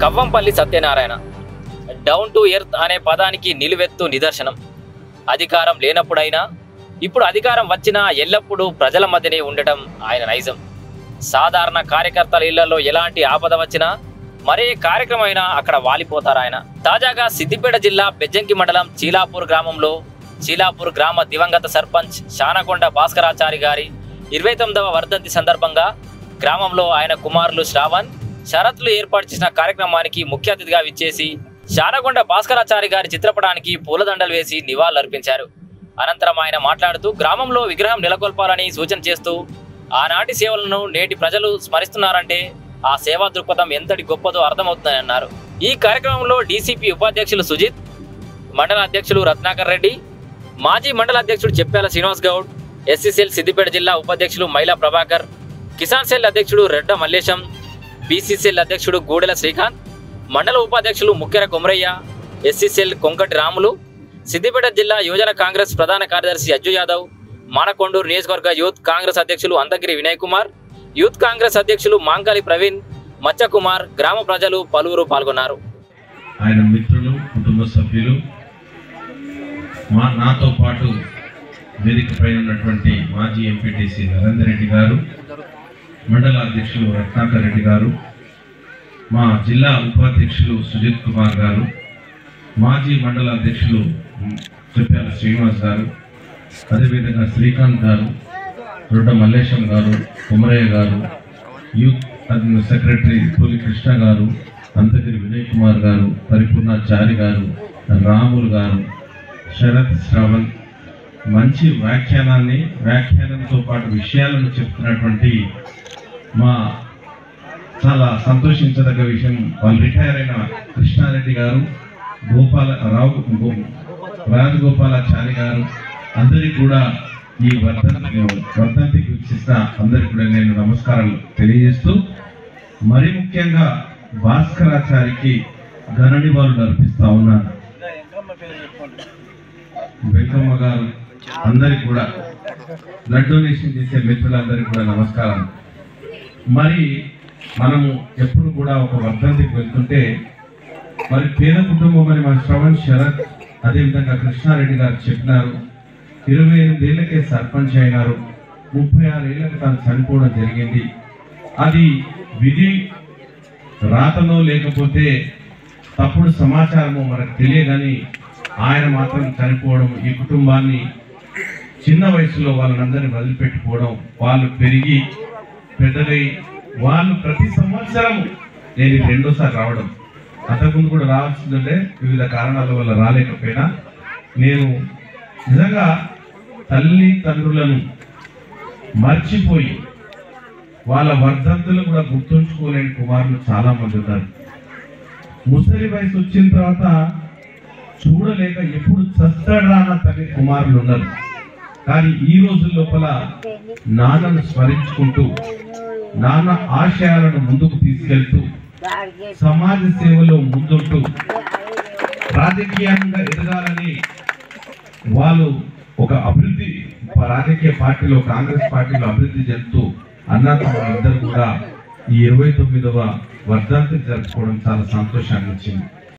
Kavvampalli Satyanarayana down to earth అనే పదానికి నిలువెత్తు నిదర్శనం. అధికారం లేనప్పుడైనా ఇప్పుడు అధికారం వచ్చినా ఎల్లప్పుడూ ప్రజల మధ్యనే ఉండటం ఆయన నైజం. సాధారణ కార్యకర్తల ఇళ్లలో ఎలాంటి ఆపద వచ్చినా మరే కార్యక్రమం అయినా అక్కడ వాలిపోతారు ఆయన. తాజాగా సిద్దిపేట జిల్లా బెజ్జంకి మండలం చీలాపూర్ గ్రామంలో చీలాపూర్ గ్రామ దివంగత సర్పంచ్ శానకొండ భాస్కరాచారి గారి 29వ వర్ధంతి సందర్భంగా గ్రామంలో ఆయన కుమారులు శ్రావణ్, శరత్లు ఏర్పాటు చేసిన కార్యక్రమానికి ముఖ్య అతిథిగా విచ్చేసి శానకొండ భాస్కరాచారి గారి చిత్రపటానికి పూలదండలు వేసి నివాళులర్పించారు. అనంతరం ఆయన మాట్లాడుతూ గ్రామంలో విగ్రహం నెలకొల్పాలని సూచన చేస్తూ ఆనాటి సేవలను నేటి ప్రజలు స్మరిస్తున్నారంటే ఆ సేవా దృక్పథం ఎంతటి గొప్పదో అర్థమవుతుందని అన్నారు. ఈ కార్యక్రమంలో డీసీపీ ఉపాధ్యక్షులు సుజిత్, మండల అధ్యక్షులు రత్నాకర్ రెడ్డి, మాజీ మండల అధ్యక్షుడు చెప్పాల శ్రీనివాస్ గౌడ్, ఎస్సీసీఎల్ సిద్దిపేట జిల్లా ఉపాధ్యక్షులు మైలా ప్రభాకర్, కిసాన్ సెల్ అధ్యక్షుడు రెడ్డ మల్లేశం, బీసీసీఎల్ అధ్యక్షుడు గూడెల శ్రీకాంత్, మండల ఉపాధ్యక్షులు ముక్కెర కొమరయ్య, ఎస్సీసీఎల్ కొంకటి రాములు, సిద్దిపేట జిల్లా యువజన కాంగ్రెస్ ప్రధాన కార్యదర్శి అజ్జు యాదవ్, మానకొండూరు నియోజకవర్గ యూత్ కాంగ్రెస్ అధ్యక్షులు అంతగిరి వినయ్ కుమార్, యూత్ కాంగ్రెస్ అధ్యక్షులు మాంకాలి ప్రవీణ్, మచ్చ కుమార్, గ్రామ ప్రజలు పలువురు పాల్గొన్నారు. ఆయన మిత్రులు, కుటుంబ సభ్యులు, నాతో పాటు వేదికపై ఉన్నటువంటి మాజీ ఎంపీటీసీ నరేందర్ రెడ్డి గారు, మండల అధ్యక్షులు రత్నాకర్ రెడ్డి గారు, మా జిల్లా ఉపాధ్యక్షులు సుజిత్ కుమార్ గారు, మాజీ మండల అధ్యక్షులు చెప్పాల శ్రీనివాస్ గారు, అదేవిధంగా శ్రీకాంత్ గారు, రొడ్డ మల్లేశం గారు, కుమరయ్య గారు, యూత్ సెక్రటరీ పూలి కృష్ణ గారు, అంతగిరి వినయ్ కుమార్ గారు, పరిపూర్ణాచారి గారు, రాములు గారు, శరత్, శ్రవణ్ మంచి వ్యాఖ్యానంతో పాటు విషయాలను చెప్తున్నటువంటి మా చాలా సంతోషించదగ్గ విషయం వాళ్ళు రిటైర్ అయిన కృష్ణారెడ్డి గారు, రాజగోపాలాచారి గారు అందరికీ కూడా ఈ వర్ధంతికి వచ్చేసిన అందరికీ కూడా నేను నమస్కారాలు తెలియజేస్తూ మరి ముఖ్యంగా భాస్కరాచారికి ఘన నివాళులు అర్పిస్తా ఉన్నాను. వెంకమ్మ గారు అందరికి కూడా బ్లడ్ డొనేషన్ చేసే మిత్రులందరికీ కూడా నమస్కారం. మరి మనము ఎప్పుడు కూడా ఒక వర్ధంతికి వెళ్తుంటే మరి పేద కుటుంబం అని మన శ్రవణ్, శరత్, అదేవిధంగా కృష్ణారెడ్డి గారు చెప్పినారు. 28 ఏళ్లకే సర్పంచ్ అయినారు, 36 ఏళ్లకు తాను చనిపోవడం జరిగింది. అది విధి రాతలో లేకపోతే తప్పుడు సమాచారము మనకు తెలియదని ఆయన మాత్రం చనిపోవడం, ఈ కుటుంబాన్ని చిన్న వయసులో వాళ్ళందరినీ వదిలిపెట్టుకోవడం, వాళ్ళు పెరిగి పెద్దలై వాళ్ళు ప్రతి సంవత్సరం నేను రెండోసారి రావడం, అంతకుముందు కూడా రావాల్సిందంటే వివిధ కారణాల వల్ల రాలేకపోయినా నేను నిజంగా తల్లిదండ్రులను మర్చిపోయి వాళ్ళ వర్ధంతులు కూడా గుర్తుంచుకోలేని కుమారులు చాలా మంది ఉన్నారు. ముసలి వయసు వచ్చిన తర్వాత చూడలేక ఎప్పుడు చస్తాడా అన్న తల్లి కుమారులు ఉన్నారు. కానీ ఈ రోజు లోపల నాన్నను స్మరించుకుంటూ నాన్న ఆశయాలను ముందుకు తీసుకెళ్తూ సమాజ సేవలో ముందుంటూ రాజకీయంగా ఎదగాలని వాళ్ళు ఒక అభివృద్ధి రాజకీయ పార్టీలో కాంగ్రెస్ పార్టీలో అభివృద్ధి చెందుతూ అన్నతమ్ములందరూ కూడా ఈ 29వ వర్ధంతి జరుపుకోవడం చాలా సంతోషాన్ని ఇచ్చింది.